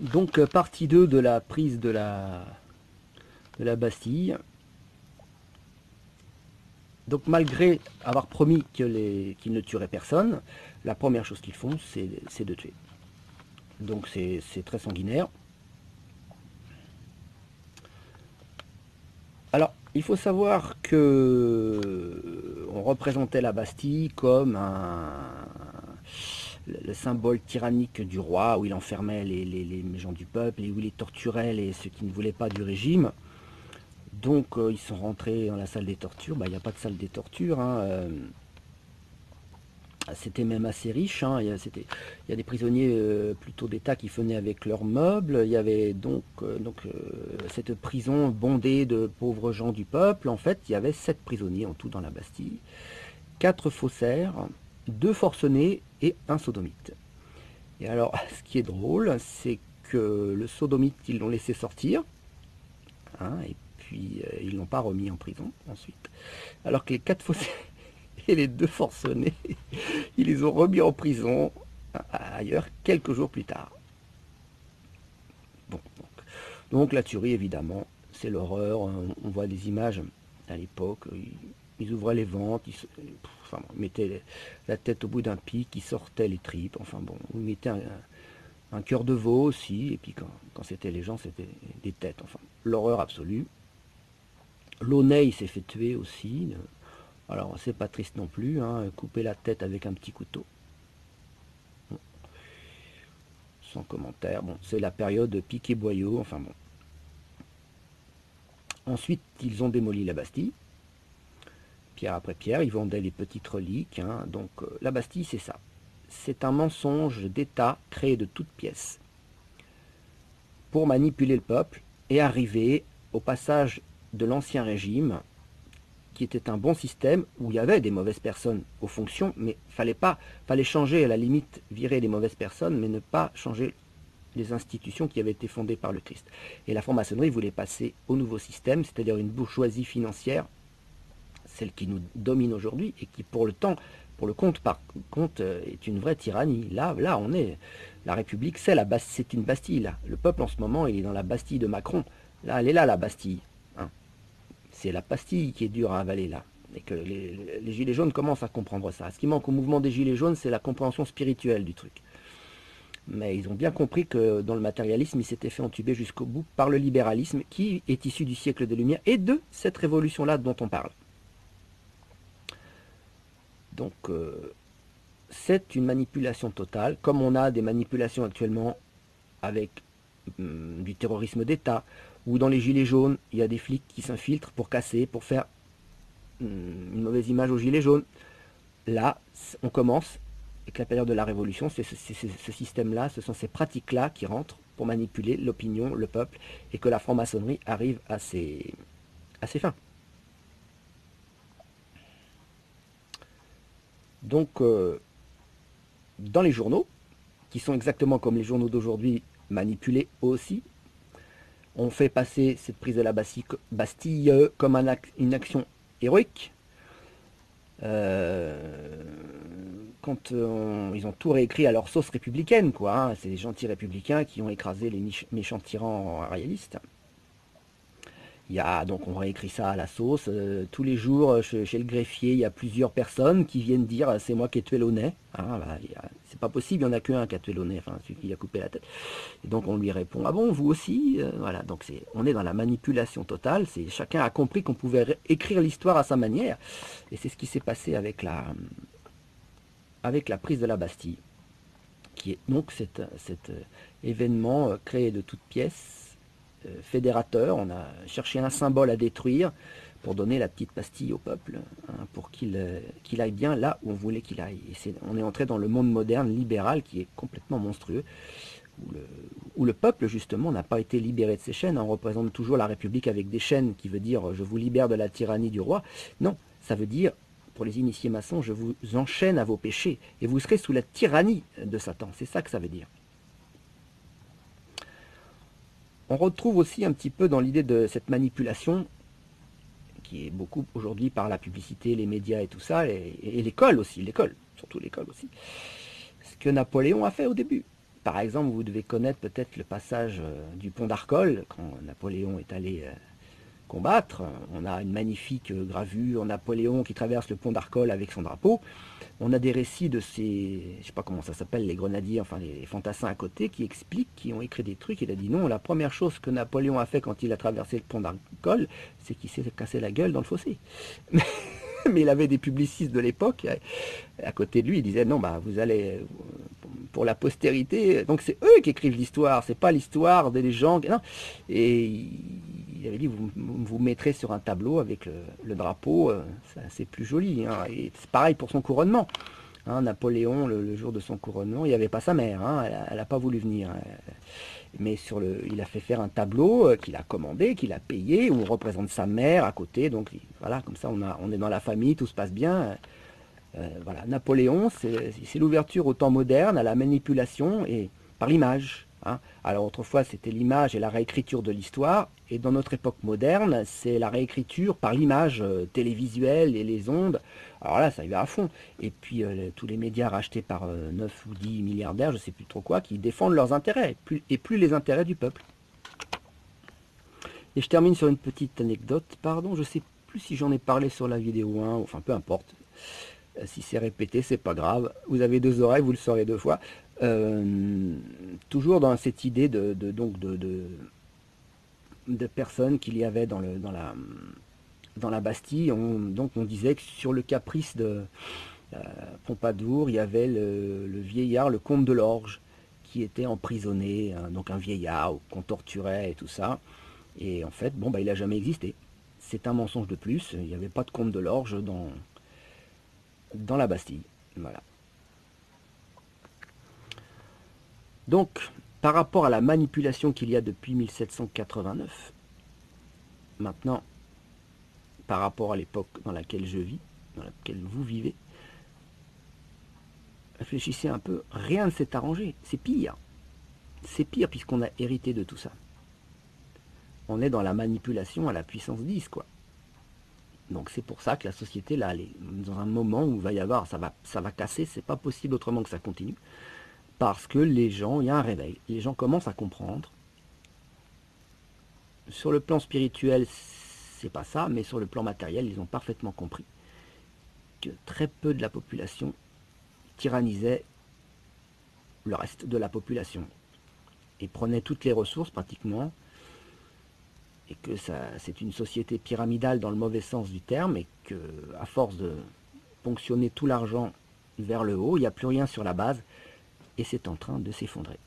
Donc partie 2 de la prise de la Bastille. Donc malgré avoir promis qu'ils ne tueraient personne, la première chose qu'ils font, c'est de tuer. Donc c'est très sanguinaire. Alors, il faut savoir que on représentait la Bastille comme le symbole tyrannique du roi, où il enfermait les gens du peuple et où il les torturait ceux qui ne voulaient pas du régime. Donc ils sont rentrés dans la salle des tortures. Bah, il n'y a pas de salle des tortures, hein. C'était même assez riche, hein. Il y a des prisonniers plutôt d'État qui venaient avec leurs meubles. Il y avait cette prison bondée de pauvres gens du peuple. En fait, il y avait 7 prisonniers en tout dans la Bastille. 4 faussaires, 2 forcenés et un sodomite. Et alors, ce qui est drôle, c'est que le sodomite, ils l'ont laissé sortir, hein, et puis ils l'ont pas remis en prison ensuite. Alors que les 4 faussaires et les 2 forcenés, ils les ont remis en prison ailleurs quelques jours plus tard. Bon, donc la tuerie, évidemment, c'est l'horreur. On voit des images à l'époque. Ils ouvraient les ventres, ils mettaient la tête au bout d'un pic, ils sortaient les tripes. Enfin bon, ils mettaient un cœur de veau aussi. Et puis quand c'était les gens, c'était des têtes. Enfin, l'horreur absolue. Launay, il s'est fait tuer aussi. Alors, c'est pas triste non plus, hein, couper la tête avec un petit couteau. Bon, sans commentaire. Bon, c'est la période Piquet-Boyau, enfin bon. Ensuite, ils ont démoli la Bastille. Pierre après pierre, ils vendaient les petites reliques, hein. Donc, la Bastille, c'est ça. C'est un mensonge d'État créé de toutes pièces pour manipuler le peuple et arriver au passage de l'ancien régime, qui était un bon système où il y avait des mauvaises personnes aux fonctions, mais fallait changer, à la limite virer les mauvaises personnes, mais ne pas changer les institutions qui avaient été fondées par le Christ. Et la franc-maçonnerie voulait passer au nouveau système, c'est-à-dire une bourgeoisie financière, celle qui nous domine aujourd'hui et qui pour le compte par contre est une vraie tyrannie. Là on est, la République c'est une Bastille là. Le peuple en ce moment il est dans la Bastille de Macron. Là elle est là la Bastille, hein. C'est la pastille qui est dure à avaler là. Et que les gilets jaunes commencent à comprendre ça. Ce qui manque au mouvement des gilets jaunes, c'est la compréhension spirituelle du truc. Mais ils ont bien compris que dans le matérialisme, ils s'étaient fait entuber jusqu'au bout par le libéralisme qui est issu du siècle des Lumières et de cette révolution-là dont on parle. Donc c'est une manipulation totale, comme on a des manipulations actuellement avec du terrorisme d'État, ou dans les gilets jaunes, il y a des flics qui s'infiltrent pour casser, pour faire une mauvaise image aux gilets jaunes. Là, on commence, avec la période de la Révolution, c'est ce système-là, ce sont ces pratiques-là qui rentrent pour manipuler l'opinion, le peuple, et que la franc-maçonnerie arrive à ses fins. Donc, dans les journaux, qui sont exactement comme les journaux d'aujourd'hui, manipulés aussi, on fait passer cette prise de la Bastille comme une action héroïque. Quand ils ont tout réécrit à leur sauce républicaine, quoi, hein. C'est des gentils républicains qui ont écrasé les méchants tyrans royalistes. Donc on réécrit ça à la sauce. Tous les jours, chez le greffier, il y a plusieurs personnes qui viennent dire c'est moi qui ai tué Launay. Hein, bah, c'est pas possible, il n'y en a qu'un qui a tué Launay, enfin celui qui a coupé la tête. Et donc on lui répond ah bon, vous aussi. Voilà, donc on est dans la manipulation totale. Chacun a compris qu'on pouvait écrire l'histoire à sa manière. Et c'est ce qui s'est passé avec la prise de la Bastille, qui est donc cet événement créé de toutes pièces, fédérateur. On a cherché un symbole à détruire pour donner la petite pastille au peuple, hein, pour qu'il aille bien là où on voulait qu'il aille. Et on est entré dans le monde moderne libéral qui est complètement monstrueux, où le peuple justement n'a pas été libéré de ses chaînes. On représente toujours la République avec des chaînes qui veut dire je vous libère de la tyrannie du roi. Non, ça veut dire pour les initiés maçons, je vous enchaîne à vos péchés et vous serez sous la tyrannie de Satan. C'est ça que ça veut dire. On retrouve aussi un petit peu dans l'idée de cette manipulation, qui est beaucoup aujourd'hui par la publicité, les médias et tout ça, et l'école aussi, surtout l'école aussi, ce que Napoléon a fait au début. Par exemple, vous devez connaître peut-être le passage du pont d'Arcole, quand Napoléon est allé combattre. On a une magnifique gravure, Napoléon qui traverse le pont d'Arcole avec son drapeau. On a des récits de ces, je sais pas comment ça s'appelle, les grenadiers, enfin les fantassins à côté, qui expliquent, qui ont écrit des trucs. Il a dit non, la première chose que Napoléon a fait quand il a traversé le pont d'Arcole, c'est qu'il s'est cassé la gueule dans le fossé. Mais il avait des publicistes de l'époque à côté de lui, ils disaient non, bah vous allez pour la postérité. Donc c'est eux qui écrivent l'histoire, c'est pas l'histoire des gens. Non. Et il avait dit vous mettrez sur un tableau avec le drapeau, c'est plus joli. Hein. Et c'est pareil pour son couronnement. Hein, Napoléon, le jour de son couronnement, il n'y avait pas sa mère, hein, elle n'a pas voulu venir. Mais il a fait faire un tableau qu'il a commandé, qu'il a payé, où on représente sa mère à côté. Donc voilà, comme ça on est dans la famille, tout se passe bien. Voilà, Napoléon, c'est l'ouverture au temps moderne, à la manipulation et par l'image. Hein. Alors autrefois c'était l'image et la réécriture de l'histoire, et dans notre époque moderne, c'est la réécriture par l'image télévisuelle et les ondes. Alors là, ça y va à fond. Et puis tous les médias rachetés par 9 ou 10 milliardaires, je ne sais plus trop quoi, qui défendent leurs intérêts, et plus les intérêts du peuple. Et je termine sur une petite anecdote, pardon, je ne sais plus si j'en ai parlé sur la vidéo 1, enfin peu importe. Si c'est répété, c'est pas grave. Vous avez deux oreilles, vous le saurez deux fois. Toujours dans cette idée de personnes qu'il y avait dans la Bastille. Donc on disait que sur le caprice de Pompadour, il y avait le vieillard, le comte de l'Orge, qui était emprisonné, hein, donc un vieillard qu'on torturait et tout ça. Et en fait, bon, bah, il n'a jamais existé. C'est un mensonge de plus. Il n'y avait pas de comte de l'Orge dans la Bastille. Voilà. Donc, par rapport à la manipulation qu'il y a depuis 1789, maintenant, par rapport à l'époque dans laquelle je vis, dans laquelle vous vivez, réfléchissez un peu, rien ne s'est arrangé, c'est pire. C'est pire puisqu'on a hérité de tout ça. On est dans la manipulation à la puissance 10, quoi. Donc c'est pour ça que la société, là, elle est dans un moment où il va y avoir, ça va casser, c'est pas possible autrement que ça continue. Parce que les gens, il y a un réveil, les gens commencent à comprendre. Sur le plan spirituel, c'est pas ça, mais sur le plan matériel, ils ont parfaitement compris que très peu de la population tyrannisait le reste de la population et prenait toutes les ressources pratiquement, et que c'est une société pyramidale dans le mauvais sens du terme, et que à force de ponctionner tout l'argent vers le haut, il n'y a plus rien sur la base, et c'est en train de s'effondrer.